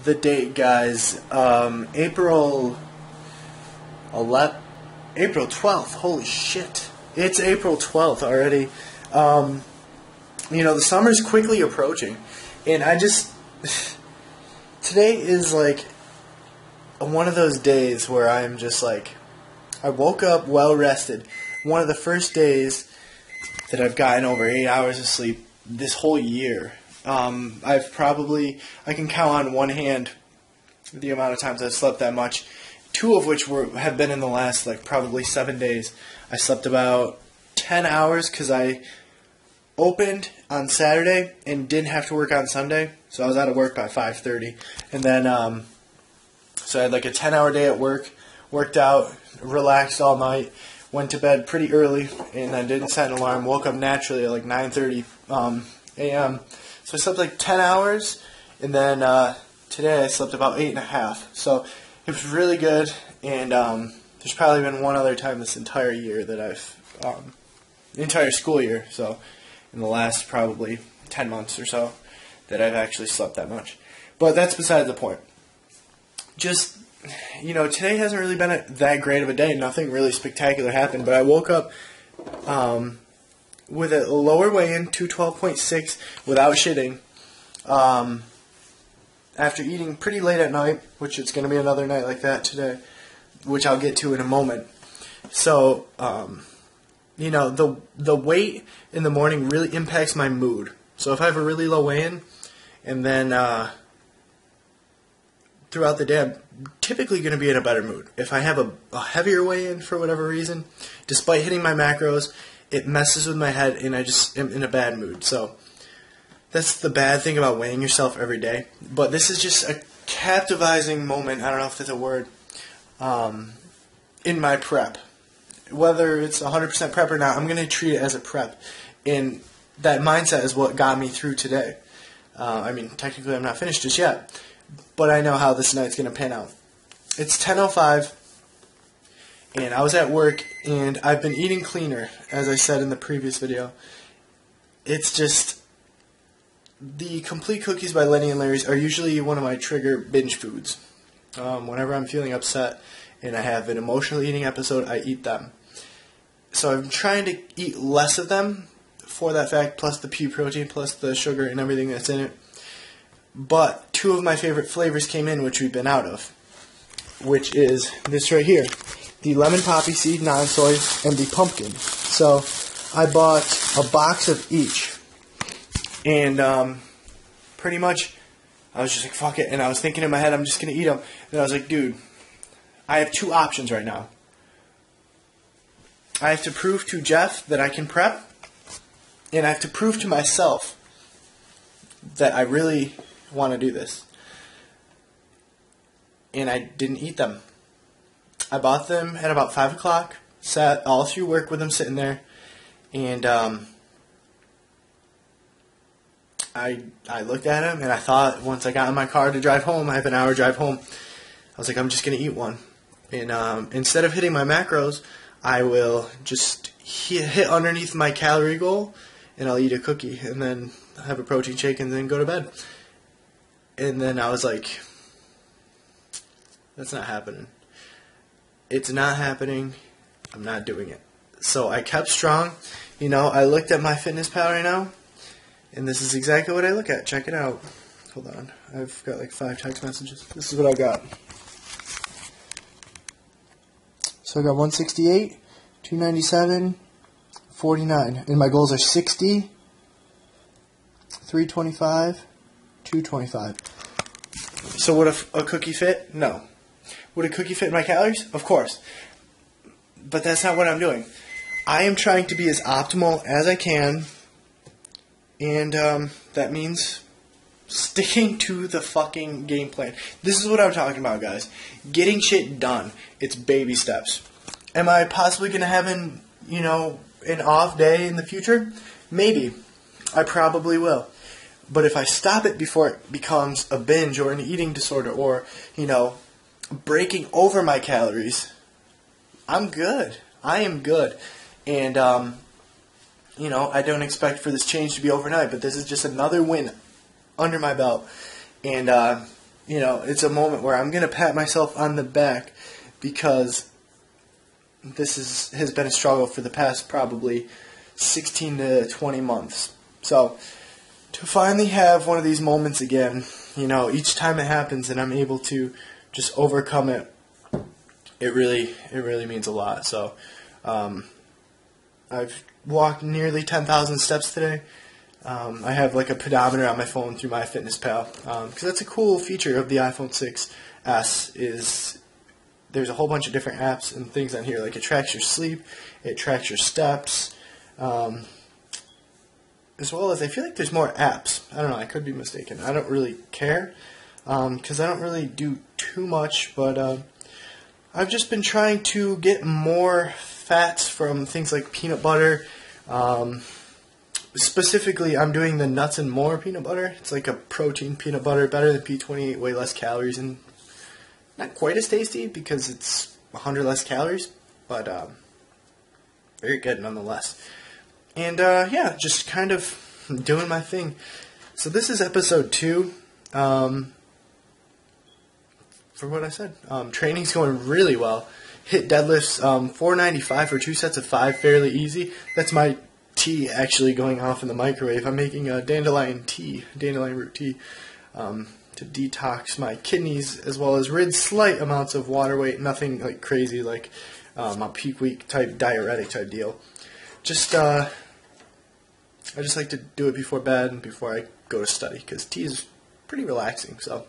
the date, guys. April 12th. Holy shit. It's April 12th already. The summer's quickly approaching. And today is like one of those days where I'm just like, I woke up well rested. One of the first days that I've gotten over 8 hours of sleep this whole year. I can count on one hand the amount of times I've slept that much. Two of which have been in the last probably 7 days. I slept about 10 hours because I opened on Saturday and didn't have to work on Sunday, so I was out of work by 5:30. And then so I had like a 10-hour day at work, worked out, relaxed all night, went to bed pretty early, and then didn't set an alarm. Woke up naturally at like 9:30 a.m. So I slept like 10 hours, and then today I slept about 8.5. So it was really good, and there's probably been one other time this entire year that the entire school year, so in the last probably 10 months or so, that I've actually slept that much. But that's beside the point. Just, today hasn't really been that great of a day. Nothing really spectacular happened, but I woke up with a lower weigh-in, 212.6, without shitting, after eating pretty late at night, which it's going to be another night like that today, which I'll get to in a moment. So, the weight in the morning really impacts my mood. So if I have a really low weigh-in, and then throughout the day, I'm typically going to be in a better mood. If I have a heavier weigh-in for whatever reason, despite hitting my macros, it messes with my head, and I just am in a bad mood. So that's the bad thing about weighing yourself every day. But this is just a captivating moment, I don't know if that's a word, in my prep. Whether it's 100% prep or not, I'm going to treat it as a prep. And that mindset is what got me through today. Technically I'm not finished just yet, but I know how this night's going to pan out. It's 10:05, and I was at work, and I've been eating cleaner, as I said in the previous video. It's just, the Complete Cookies by Lenny and Larry's are usually one of my trigger binge foods. Whenever I'm feeling upset and I have an emotional eating episode, I eat them. So I'm trying to eat less of them for that fact, plus the pea protein, plus the sugar and everything that's in it. But two of my favorite flavors came in, which we've been out of, which is this right here, the lemon poppy seed non-soy and the pumpkin. So I bought a box of each, and pretty much I was just like, fuck it, and I was thinking in my head, I'm just going to eat them. And I was like, dude, I have two options right now. I have to prove to Jeff that I can prep, and I have to prove to myself that I really want to do this. And I didn't eat them. I bought them at about 5 o'clock, sat all through work with them sitting there, and I looked at them, and I thought, once I got in my car to drive home, I have an hour drive home, I was like, I'm just going to eat one. And instead of hitting my macros, I will just hit underneath my calorie goal, and I'll eat a cookie, and then have a protein shake, and then go to bed. And then I was like, that's not happening. It's not happening. I'm not doing it. So I kept strong. I looked at my Fitness Pal right now, and this is exactly what I look at. Check it out. Hold on. I've got like 5 text messages. This is what I got. So I got 168, 297, 49. And my goals are 60, 325, 225. So would a cookie fit? No. Would a cookie fit my calories? Of course. But that's not what I'm doing. I am trying to be as optimal as I can, and that means sticking to the fucking game plan. This is what I'm talking about, guys. Getting shit done. It's baby steps. Am I possibly going to have an off day in the future? Maybe. I probably will. But if I stop it before it becomes a binge or an eating disorder or, breaking over my calories, I'm good. I am good. And, I don't expect for this change to be overnight, but this is just another win under my belt. And it's a moment where I'm going to pat myself on the back because this has been a struggle for the past probably 16 to 20 months. So to finally have one of these moments again, each time it happens and I'm able to just overcome it, it really means a lot. So I've walked nearly 10,000 steps today. I have like a pedometer on my phone through MyFitnessPal, because that's a cool feature of the iPhone 6s is there's a whole bunch of different apps and things on here. Like it tracks your sleep, it tracks your steps, as well as I feel like there's more apps. I don't know, I could be mistaken. I don't really care because I don't really do too much, but I've just been trying to get more fats from things like peanut butter. Specifically, I'm doing the Nuts and More peanut butter. It's like a protein peanut butter, better than P28, way less calories, and not quite as tasty because it's 100 less calories, but very good nonetheless. And yeah, just kind of doing my thing. So this is episode 2. For what I said, training's going really well. Hit deadlifts 495 for 2 sets of 5, fairly easy. That's my tea actually going off in the microwave. I'm making a dandelion root tea, to detox my kidneys as well as rid slight amounts of water weight. Nothing like crazy like a peak week type diuretic type deal. Just I just like to do it before bed and before I go to study because tea is pretty relaxing. So